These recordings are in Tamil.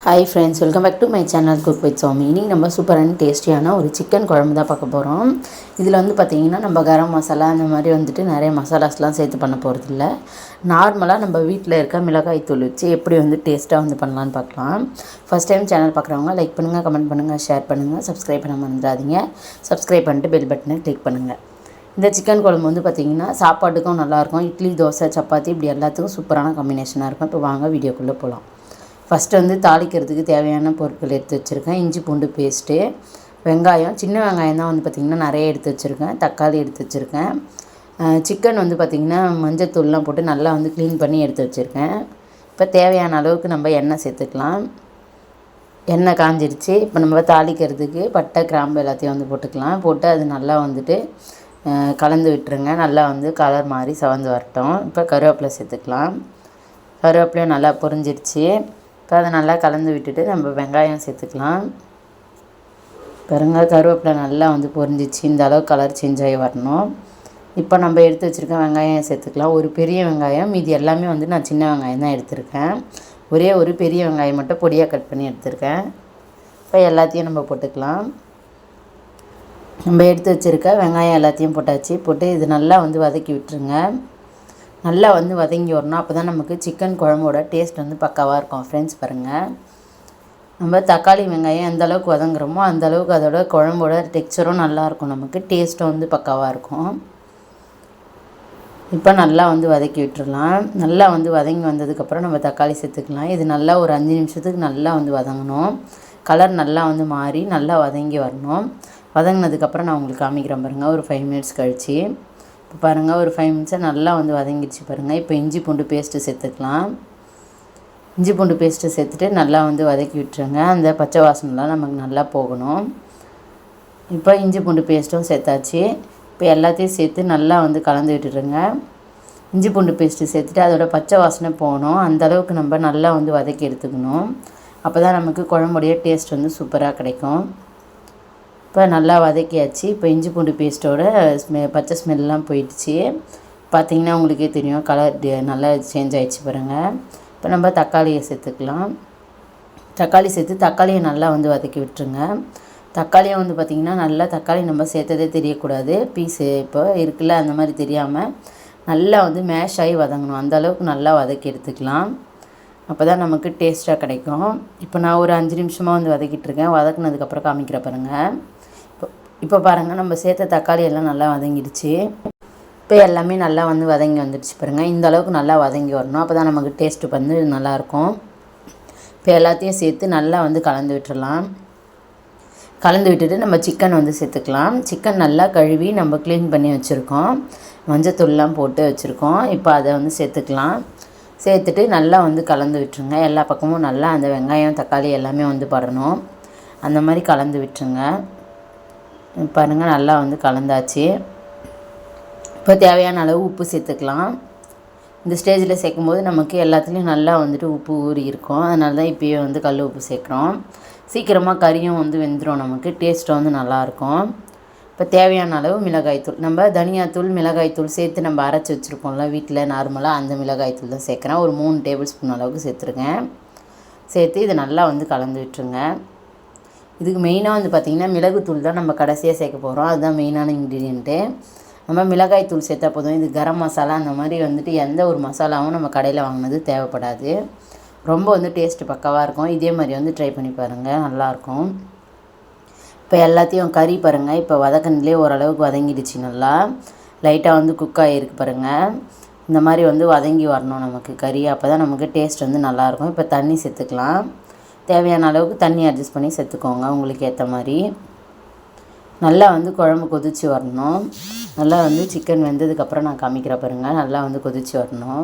Hi friends, welcome back to my channel cook with Sami. இன்றைக்கி நம்ம சூப்பரான டேஸ்டியான ஒரு சிக்கன் குழம்பு தான் பார்க்க போகிறோம். இதில் பார்த்திங்கன்னா நம்ம கரம் மசாலா அந்த மாதிரி நிறைய மசாலாஸ்லாம் சேர்த்து பண்ண போகிறதில்ல. நார்மலாக நம்ம வீட்டில் இருக்க மிளகாய் தூள் வச்சு எப்படி டேஸ்ட்டாக பண்ணலான்னு பார்க்கலாம். ஃபஸ்ட் டைம் சேனல் பார்க்குறவங்க லைக் பண்ணுங்கள், கமெண்ட் பண்ணுங்கள், ஷேர் பண்ணுங்கள், சப்ஸ்கிரைப் பண்ண மறந்துடாதீங்க. சப்ஸ்கிரைப் பண்ணிட்டு பெல் பட்டனை கிளிக் பண்ணுங்கள். இந்த சிக்கன் குழம்பு பார்த்திங்கன்னா சாப்பாட்டுக்கும் நல்லாயிருக்கும். இட்லி, தோசை, சப்பாத்தி இப்படி எல்லாத்துக்கும் சூப்பரான காம்பினேஷனாக இருக்கும். இப்போ வாங்க வீடியோக்குள்ளே போகலாம். ஃபஸ்ட்டு தாளிக்கிறதுக்கு தேவையான பொருட்கள் எடுத்து வச்சுருக்கேன். இஞ்சி பூண்டு பேஸ்ட்டு, வெங்காயம், சின்ன வெங்காயம் தான் பார்த்திங்கன்னா நிறைய எடுத்து வச்சுருக்கேன். தக்காளி எடுத்து வச்சுருக்கேன். சிக்கன் பார்த்திங்கன்னா மஞ்சத்தூள்லாம் போட்டு நல்லா க்ளீன் பண்ணி எடுத்து வச்சுருக்கேன். இப்போ தேவையான அளவுக்கு நம்ம எண்ணெய் சேர்த்துக்கலாம். எண்ணெய் காஞ்சிடுச்சு. இப்போ நம்ம தாளிக்கிறதுக்கு பட்டை, கிராம்பு எல்லாத்தையும் போட்டுக்கலாம். போட்டு அது நல்லா கலந்து விட்டுருங்க. நல்லா கலர் மாதிரி செவந்து வரட்டும். இப்போ கருவேப்பிலை சேர்த்துக்கலாம். கருவேப்பிலையும் நல்லா பொரிஞ்சிடுச்சு. இப்போ அதை நல்லா கலந்து விட்டுட்டு நம்ம வெங்காயம் சேர்த்துக்கலாம். கருவேப்பிலை நல்லா பொரிஞ்சிச்சு. இந்த அளவு கலர் சேஞ்ச் ஆகி வரணும். இப்போ நம்ம எடுத்து வச்சுருக்க வெங்காயம் சேர்த்துக்கலாம். ஒரு பெரிய வெங்காயம், மீதி எல்லாமே நான் சின்ன வெங்காயம் தான் எடுத்திருக்கேன். ஒரே ஒரு பெரிய வெங்காயம் மட்டும் பொடியாக கட் பண்ணி எடுத்திருக்கேன். இப்போ எல்லாத்தையும் நம்ம போட்டுக்கலாம். நம்ம எடுத்து வச்சுருக்க வெங்காயம் எல்லாத்தையும் போட்டாச்சு. போட்டு இது நல்லா வதக்கி விட்டுருங்க. நல்லா வதங்கி வரணும். அப்போ தான் நமக்கு சிக்கன் குழம்போட டேஸ்ட் பக்காவாக இருக்கும். ஃப்ரெண்ட்ஸ் பாருங்கள், நம்ம தக்காளி வெங்காயம் எந்த அளவுக்கு வதங்குறோமோ அந்தளவுக்கு அதோட குழம்போட டெக்ஸ்சரும் நல்லாயிருக்கும். நமக்கு டேஸ்ட்டும் பக்காவாக இருக்கும். இப்போ நல்லா வதக்கி விட்டுடலாம். நல்லா வதங்கி வந்ததுக்கப்புறம் நம்ம தக்காளி சேர்த்துக்கலாம். இது நல்லா ஒரு 5 நிமிஷத்துக்கு நல்லா வதங்கணும். கலர் நல்லா மாறி நல்லா வதங்கி வரணும். வதங்கினதுக்கப்புறம் நான் உங்களுக்கு காமிக்கிறேன் பாருங்கள். ஒரு 5 மினிட்ஸ் கழிச்சு இப்போ பாருங்கள், ஒரு 5 மினிட்ஸாக நல்லா வதங்கிடுச்சு பாருங்கள். இப்போ இஞ்சி பூண்டு பேஸ்ட்டு சேர்த்துக்கலாம். இஞ்சி பூண்டு பேஸ்ட்டு சேர்த்துட்டு நல்லா வதக்கி விட்டுருங்க. அந்த பச்சை வாசனைலாம் நமக்கு நல்லா போகணும். இப்போ இஞ்சி பூண்டு பேஸ்ட்டும் சேர்த்தாச்சு. இப்போ எல்லாத்தையும் சேர்த்து நல்லா கலந்து விட்டுருங்க. இஞ்சி பூண்டு பேஸ்ட்டு சேர்த்துட்டு அதோட பச்சை வாசனை போகணும். அந்தளவுக்கு நம்ம நல்லா வதக்கி எடுத்துக்கணும். அப்போ தான் நமக்கு குழம்புடைய டேஸ்ட் சூப்பராக கிடைக்கும். இப்போ நல்லா வதக்கியாச்சு. இப்போ இஞ்சி பூண்டு பேஸ்ட்டோட பச்சை ஸ்மெல்லாம் போயிடுச்சு. பார்த்திங்கன்னா உங்களுக்கே தெரியும், கலர் நல்லா சேஞ்ச் ஆகிடுச்சு பாருங்கள். இப்போ நம்ம தக்காளியை சேர்த்துக்கலாம். தக்காளி சேர்த்து தக்காளியை நல்லா வதக்கி விட்டுருங்க. தக்காளியை பார்த்திங்கன்னா நல்லா தக்காளி நம்ம சேர்த்ததே தெரியக்கூடாது. பீஸு இப்போ இருக்குல்ல அந்த மாதிரி தெரியாமல் நல்லா மேஷ் ஆகி வதங்கணும். அந்தளவுக்கு நல்லா வதக்கி எடுத்துக்கலாம். அப்போ தான் நமக்கு டேஸ்ட்டாக கிடைக்கும். இப்போ நான் ஒரு 5 நிமிஷமாக வதக்கிட்டுருக்கேன். வதக்குனதுக்கப்புறம் காமிக்கிற பாருங்கள். இப்போ பாருங்கள், நம்ம சேர்த்த தக்காளி எல்லாம் நல்லா வதங்கிடுச்சு. இப்போ எல்லாமே நல்லா வதங்கி வந்துடுச்சு பாருங்கள். இந்த அளவுக்கு நல்லா வதங்கி வரணும். அப்போ தான் நமக்கு டேஸ்ட்டு நல்லாயிருக்கும். இப்போ எல்லாத்தையும் சேர்த்து நல்லா கலந்து விட்டுடலாம். கலந்து விட்டுட்டு நம்ம சிக்கன் சேர்த்துக்கலாம். சிக்கன் நல்லா கழுவி நம்ம க்ளீன் பண்ணி வச்சுருக்கோம். மஞ்சத்தூள்லாம் போட்டு வச்சுருக்கோம். இப்போ அதை சேர்த்துக்கலாம். சேர்த்துட்டு நல்லா கலந்து விட்டுருங்க. எல்லா பக்கமும் நல்லா அந்த வெங்காயம், தக்காளி எல்லாமே படணும். அந்த மாதிரி கலந்து விட்டுருங்க. பாருங்கள், நல்லா கலந்தாச்சு. இப்போ தேவையான அளவு உப்பு சேர்த்துக்கலாம். இந்த ஸ்டேஜில் சேர்க்கும்போது நமக்கு எல்லாத்துலேயும் நல்லா உப்பு ஊறி இருக்கும். அதனால தான் இப்போயே கல் உப்பு சேர்க்குறோம். சீக்கிரமாக கறியும் வெந்துடும். நமக்கு டேஸ்ட்டு நல்லாயிருக்கும். இப்போ தேவையான அளவு மிளகாய்த்தூள், நம்ம தனியாத்தூள், மிளகாய்த்தூள் சேர்த்து நம்ம அரைச்சி வச்சுருப்போம்ல வீட்டில் நார்மலாக, அந்த மிளகாய்த்தூள் தான் சேர்க்குறேன். ஒரு 3 டேபிள் ஸ்பூன் அளவுக்கு சேர்த்துருக்கேன். சேர்த்து இதை நல்லா கலந்து விட்டுருங்க. இதுக்கு மெயினாக பார்த்திங்கன்னா மிளகுத்தூள் தான் நம்ம கடைசியாக சேர்க்க போகிறோம். அதுதான் மெயினான இன்க்ரீடியண்ட்டு. நம்ம மிளகாய் தூள் சேர்த்தா போதும். இது கரம் மசாலா அந்த மாதிரி எந்த ஒரு மசாலாவும் நம்ம கடையில் வாங்கினது தேவைப்படாது. ரொம்ப டேஸ்ட்டு பக்காவாக இருக்கும். இதே மாதிரி ட்ரை பண்ணி பாருங்கள், நல்லாயிருக்கும். இப்போ எல்லாத்தையும் கறி பாருங்கள், இப்போ வதக்கணுலேயே ஓரளவுக்கு வதங்கிடுச்சு. நல்லா லைட்டாக குக் ஆகிருக்கு பாருங்கள். இந்த மாதிரி வதங்கி வரணும் நமக்கு கறி. அப்போ தான் நமக்கு டேஸ்ட் நல்லாயிருக்கும். இப்போ தண்ணி சேர்த்துக்கலாம். தேவையான அளவுக்கு தண்ணி அட்ஜஸ்ட் பண்ணி சேர்த்துக்கோங்க, உங்களுக்கு ஏற்ற மாதிரி. நல்லா குழம்பு கொதித்து வரணும். நல்லா சிக்கன் வெந்ததுக்கப்புறம் நான் காமிக்கிற பாருங்கள். நல்லா கொதித்து வரணும்.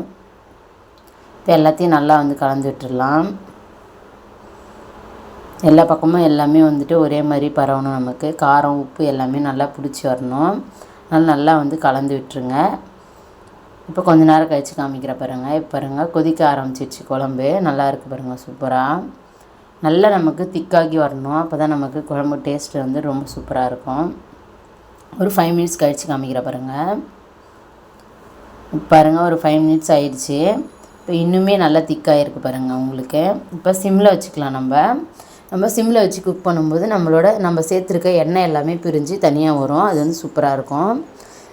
இப்போ எல்லாத்தையும் நல்லா கலந்து விட்டுடலாம். எல்லா பக்கமும் எல்லாமே ஒரே மாதிரி பரவணும். நமக்கு காரம், உப்பு எல்லாமே நல்லா பிடிச்சி வரணும். நல்லா கலந்து விட்டுருங்க. இப்போ கொஞ்ச நேரம் கழித்து காமிக்கிற பாருங்கள். இப்போ பாருங்கள், கொதிக்க ஆரம்பிச்சிடுச்சு குழம்பு. நல்லா இருக்குது பாருங்கள், சூப்பராக. நல்லா நமக்கு திக்காகி வரணும். அப்போ தான் நமக்கு குழம்பு டேஸ்ட்டு ரொம்ப சூப்பராக இருக்கும். ஒரு 5 மினிட்ஸ் கழித்து காமிக்கிற பாருங்கள். பாருங்கள், ஒரு 5 மினிட்ஸ் ஆயிடுச்சு. இப்போ இன்னுமே நல்லா திக்காக இருக்குது பாருங்கள் உங்களுக்கு. இப்போ சிம்மில் வச்சுக்கலாம். நம்ம சிம்மில் வச்சு குக் பண்ணும்போது நம்ம சேர்த்துருக்க எண்ணெய் எல்லாமே பிரிஞ்சு தனியாக வரும். அது வந்து சூப்பராக இருக்கும்.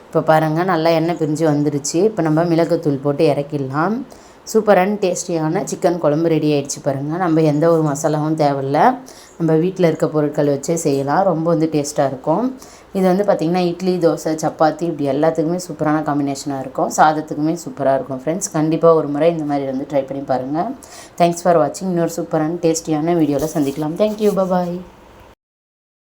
இப்போ பாருங்கள் நல்லா எண்ணெய் பிரிஞ்சு வந்துடுச்சு. இப்போ நம்ம மிளகுத்தூள் போட்டு இறக்கிடலாம். சூப்பரான டேஸ்டியான சிக்கன் குழம்பு ரெடி ஆகிடுச்சு பாருங்கள். நம்ம எந்த ஒரு மசாலாவும் தேவையில்ல, நம்ம வீட்டில் இருக்க பொருட்கள் வச்சே செய்யலாம். ரொம்ப வந்து டேஸ்ட்டாக இருக்கும். இது வந்து பார்த்திங்கன்னா இட்லி, தோசை, சப்பாத்தி இப்படி எல்லாத்துக்குமே சூப்பரான காம்பினேஷனாக இருக்கும். சாதத்துக்குமே சூப்பராக இருக்கும் ஃப்ரெண்ட்ஸ். கண்டிப்பாக ஒரு முறை இந்த மாதிரி வந்து ட்ரை பண்ணி பாருங்கள். தேங்க்ஸ் ஃபார் வாட்சிங். இன்னொரு சூப்பரான டேஸ்டியான வீடியோவில் சந்திக்கலாம். தேங்க்யூ, பாய்.